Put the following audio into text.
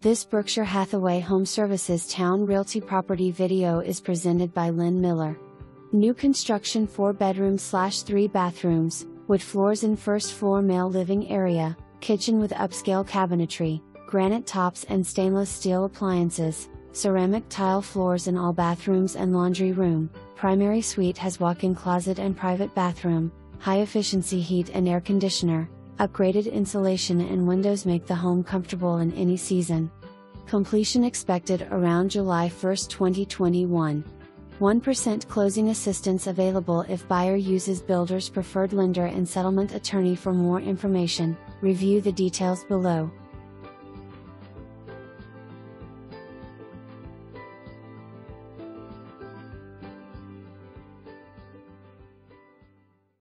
This Berkshire Hathaway HomeServices Towne Realty property video is presented by Lin Miller. New construction 4 bedrooms/3 bathrooms, wood floors in first floor male living area, kitchen with upscale cabinetry, granite tops and stainless steel appliances, ceramic tile floors in all bathrooms and laundry room. Primary suite has walk-in closet and private bathroom, high efficiency heat and air conditioner. Upgraded insulation and windows make the home comfortable in any season. Completion expected around July 1, 2021. 1% closing assistance available if buyer uses builder's preferred lender and settlement attorney. For more information, review the details below.